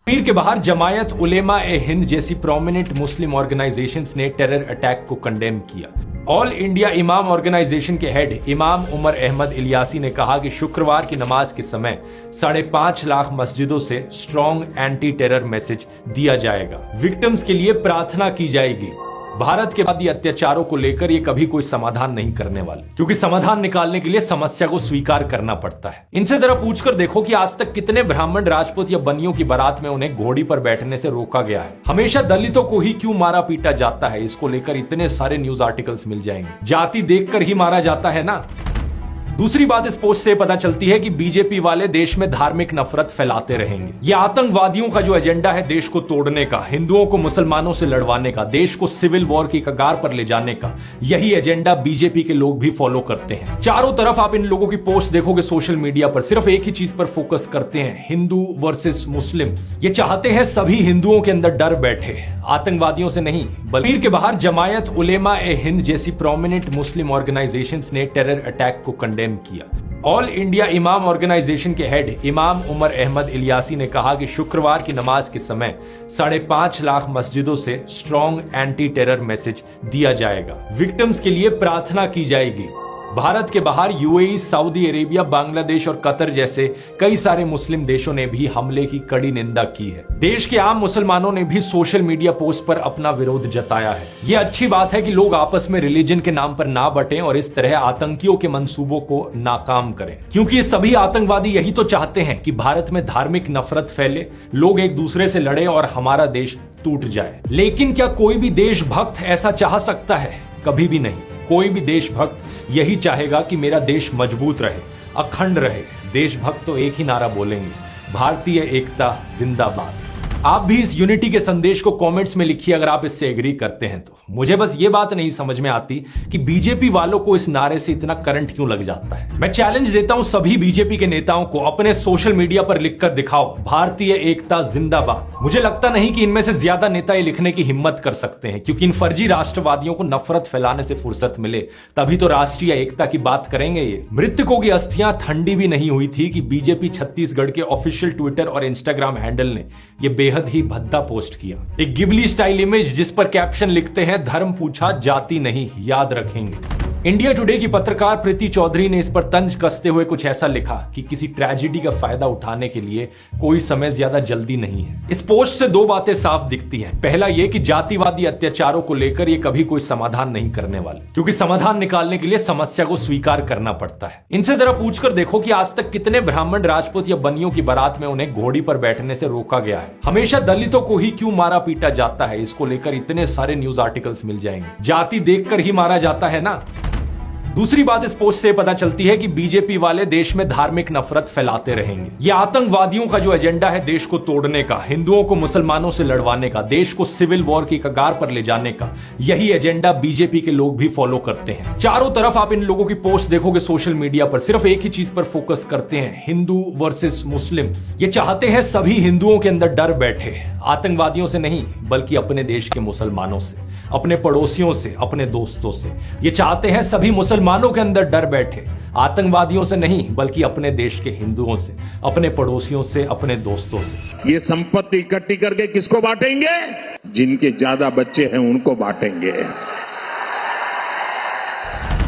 कश्मीर के बाहर जमायत उलेमा ए हिंद जैसी प्रोमिनेंट मुस्लिम ऑर्गेनाइजेशंस ने टेरर अटैक को कंडेम किया। ऑल इंडिया इमाम ऑर्गेनाइजेशन के हेड इमाम उमर अहमद इलियासी ने कहा कि शुक्रवार की नमाज के समय 5.5 लाख मस्जिदों से स्ट्रॉन्ग एंटी टेरर मैसेज दिया जाएगा। विक्टिम्स के लिए प्रार्थना की जाएगी। भारत के बाद ये अत्याचारों को लेकर ये कभी कोई समाधान नहीं करने वाले, क्योंकि समाधान निकालने के लिए समस्या को स्वीकार करना पड़ता है। इनसे जरा पूछकर देखो कि आज तक कितने ब्राह्मण, राजपूत या बनियों की बारात में उन्हें घोड़ी पर बैठने से रोका गया है। हमेशा दलितों को ही क्यों मारा पीटा जाता है, इसको लेकर इतने सारे न्यूज आर्टिकल्स मिल जाएंगे। जाति देखकर ही मारा जाता है ना। दूसरी बात इस पोस्ट से पता चलती है कि बीजेपी वाले देश में धार्मिक नफरत फैलाते रहेंगे। ये आतंकवादियों का जो एजेंडा है देश को तोड़ने का, हिंदुओं को मुसलमानों से लड़वाने का, देश को सिविल वॉर की कगार पर ले जाने का, यही एजेंडा बीजेपी के लोग भी फॉलो करते हैं। चारों तरफ आप इन लोगों की पोस्ट देखोगे सोशल मीडिया पर, सिर्फ एक ही चीज पर फोकस करते हैं, हिंदू वर्सेस मुस्लिम्स। ये चाहते हैं सभी हिंदुओं के अंदर डर बैठे, आतंकवादियों से नहीं। कश्मीर के बाहर जमायत उलेमा ए हिंद जैसी प्रोमिनेंट मुस्लिम ऑर्गेनाइजेशंस ने टेरर अटैक को कंडेम किया। ऑल इंडिया इमाम ऑर्गेनाइजेशन के हेड इमाम उमर अहमद इलियासी ने कहा कि शुक्रवार की नमाज के समय 5.5 लाख मस्जिदों से स्ट्रॉन्ग एंटी टेरर मैसेज दिया जाएगा। विक्टिम्स के लिए प्रार्थना की जाएगी। भारत के बाहर यूएई, सऊदी अरेबिया, बांग्लादेश और कतर जैसे कई सारे मुस्लिम देशों ने भी हमले की कड़ी निंदा की है। देश के आम मुसलमानों ने भी सोशल मीडिया पोस्ट पर अपना विरोध जताया है। यह अच्छी बात है कि लोग आपस में रिलीजन के नाम पर ना बटें और इस तरह आतंकियों के मंसूबों को नाकाम करें, क्योंकि ये सभी आतंकवादी यही तो चाहते हैं कि भारत में धार्मिक नफरत फैले, लोग एक दूसरे से लड़े और हमारा देश टूट जाए। लेकिन क्या कोई भी देशभक्त ऐसा चाह सकता है? कभी भी नहीं। कोई भी देशभक्त यही चाहेगा कि मेरा देश मजबूत रहे, अखंड रहे। देशभक्त तो एक ही नारा बोलेंगे, भारतीय एकता जिंदाबाद। आप भी इस यूनिटी के संदेश को कमेंट्स में लिखिए अगर आप इससे एग्री करते हैं तो। मुझे बस ये बात नहीं समझ में आती कि बीजेपी वालों को इस नारे से इतना करंट क्यों लग जाता है। मैं चैलेंज देता हूं सभी बीजेपी के नेताओं को, अपने सोशल मीडिया पर लिखकर दिखाओ, भारतीय एकता जिंदाबाद। मुझे लगता नहीं कि इनमें से ज्यादा नेता ये लिखने की हिम्मत कर सकते हैं, क्योंकि इन फर्जी राष्ट्रवादियों को नफरत फैलाने से फुर्सत मिले तभी तो राष्ट्रीय एकता की बात करेंगे। ये मृतकों की अस्थियां ठंडी भी नहीं हुई थी कि बीजेपी छत्तीसगढ़ के ऑफिशियल ट्विटर और इंस्टाग्राम हैंडल ने यह बेहद ही भद्दा पोस्ट किया। एक गिबली स्टाइल इमेज जिस पर कैप्शन लिखते हैं, धर्म पूछा जाति नहीं, याद रखेंगे। इंडिया टुडे की पत्रकार प्रीति चौधरी ने इस पर तंज कसते हुए कुछ ऐसा लिखा कि किसी ट्रेजेडी का फायदा उठाने के लिए कोई समय ज्यादा जल्दी नहीं है। इस पोस्ट से दो बातें साफ दिखती हैं। पहला यह कि जातिवादी अत्याचारों को लेकर यह कभी कोई समाधान नहीं करने वाले, क्योंकि समाधान निकालने के लिए समस्या को स्वीकार करना पड़ता है। इनसे जरा पूछकर देखो कि आज तक कितने ब्राह्मण, राजपूत या बनियों की बारात में उन्हें घोड़ी पर बैठने से रोका गया है। हमेशा दलितों को ही क्यों मारा पीटा जाता है, इसको लेकर इतने सारे न्यूज आर्टिकल्स मिल जाएंगे। जाति देखकर ही मारा जाता है ना। दूसरी बात इस पोस्ट से पता चलती है कि बीजेपी वाले देश में धार्मिक नफरत फैलाते रहेंगे। ये आतंकवादियों का जो एजेंडा है देश को तोड़ने का, हिंदुओं को मुसलमानों से लड़वाने का, देश को सिविल वॉर की कगार पर ले जाने का, यही एजेंडा बीजेपी के लोग भी फॉलो करते हैं। चारों तरफ आप इन लोगों की पोस्ट देखोगे सोशल मीडिया पर, सिर्फ एक ही चीज पर फोकस करते हैं, हिंदू वर्सेस मुस्लिम्स। ये चाहते हैं सभी हिंदुओं के अंदर डर बैठे, आतंकवादियों से नहीं बल्कि अपने देश के मुसलमानों से, अपने पड़ोसियों से, अपने दोस्तों से। ये चाहते हैं सभी मुसलमानों के अंदर डर बैठे, आतंकवादियों से नहीं बल्कि अपने देश के हिंदुओं से, अपने पड़ोसियों से, अपने दोस्तों से। ये संपत्ति इकट्ठी करके किसको बांटेंगे? जिनके ज्यादा बच्चे हैं उनको बांटेंगे।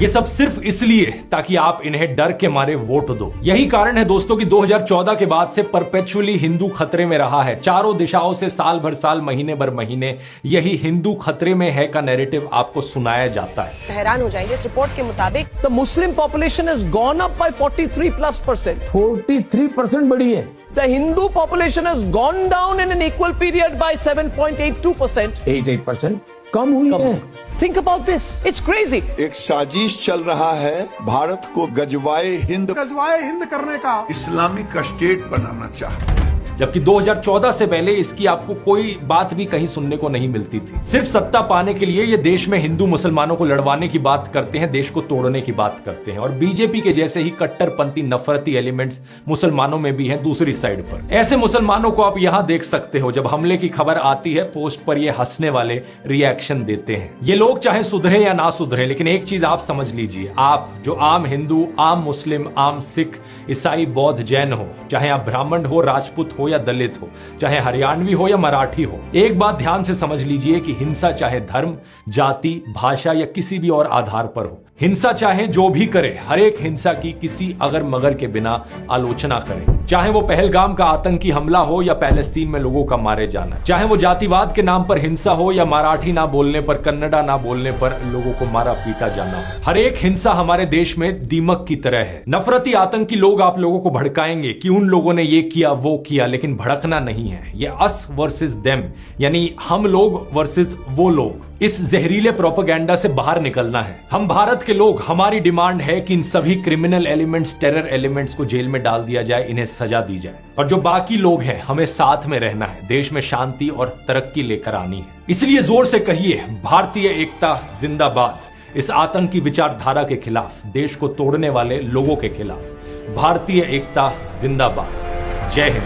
ये सब सिर्फ इसलिए ताकि आप इन्हें डर के मारे वोट दो। यही कारण है दोस्तों कि 2014 के बाद से परपेचुअली हिंदू खतरे में रहा है। चारों दिशाओं से साल भर साल, महीने भर महीने यही हिंदू खतरे में है का नैरेटिव आपको सुनाया जाता है। हैरान हो जाएंगे, इस रिपोर्ट के मुताबिक the Muslim population has gone up by 43+%। 43% बढ़ी है। The Hindu population has gone down in an equal period by 7.82%. 8% कम हुई है। Think about this. It's crazy. एक साजिश चल रहा है भारत को गजवाए हिंद करने का, इस्लामिक स्टेट बनाना चाहते हैं। जबकि 2014 से पहले इसकी आपको कोई बात भी कहीं सुनने को नहीं मिलती थी। सिर्फ सत्ता पाने के लिए ये देश में हिंदू मुसलमानों को लड़वाने की बात करते हैं, देश को तोड़ने की बात करते हैं। और बीजेपी के जैसे ही कट्टरपंथी नफरती एलिमेंट्स मुसलमानों में भी हैं दूसरी साइड पर। ऐसे मुसलमानों को आप यहां देख सकते हो, जब हमले की खबर आती है पोस्ट पर ये हंसने वाले रिएक्शन देते हैं। ये लोग चाहे सुधरे या ना सुधरे, लेकिन एक चीज आप समझ लीजिए, आप जो आम हिंदू, आम मुस्लिम, आम सिख, ईसाई, बौद्ध, जैन हो, चाहे आप ब्राह्मण हो, राजपूत हो या दलित हो, चाहे हरियाणवी हो या मराठी हो। एक बात ध्यान से समझ लीजिए कि हिंसा चाहे धर्म, जाति, भाषा या किसी भी और आधार पर हो, हिंसा चाहे जो भी करे, हर एक हिंसा की किसी अगर मगर के बिना आलोचना करे। चाहे वो पहलगाम का आतंकी हमला हो या पैलेस्तीन में लोगों का मारे जाना, चाहे वो जातिवाद के नाम पर हिंसा हो या मराठी ना बोलने पर, कन्नड़ा ना बोलने पर लोगों को मारा पीटा जाना हो। हर एक हिंसा हमारे देश में दीमक की तरह है। नफरती आतंकी लोग आप लोगों को भड़काएंगे कि उन लोगों ने ये किया वो किया, लेकिन भड़कना नहीं है। ये अस वर्सेस देम, यानी हम लोग वर्सेस वो लोग। इस जहरीले प्रोपेगेंडा से बाहर निकलना है। हम भारत के लोग, हमारी डिमांड है कि इन सभी क्रिमिनल एलिमेंट्स, टेरर एलिमेंट्स को जेल में डाल दिया जाए, इन्हें सजा दी जाए। और जो बाकी लोग हैं, हमें साथ में रहना है, देश में शांति और तरक्की लेकर आनी है। इसलिए जोर से कहिए, भारतीय एकता जिंदाबाद। इस आतंकी विचारधारा के खिलाफ, देश को तोड़ने वाले लोगों के खिलाफ भारतीय एकता जिंदाबाद। जय हिंद।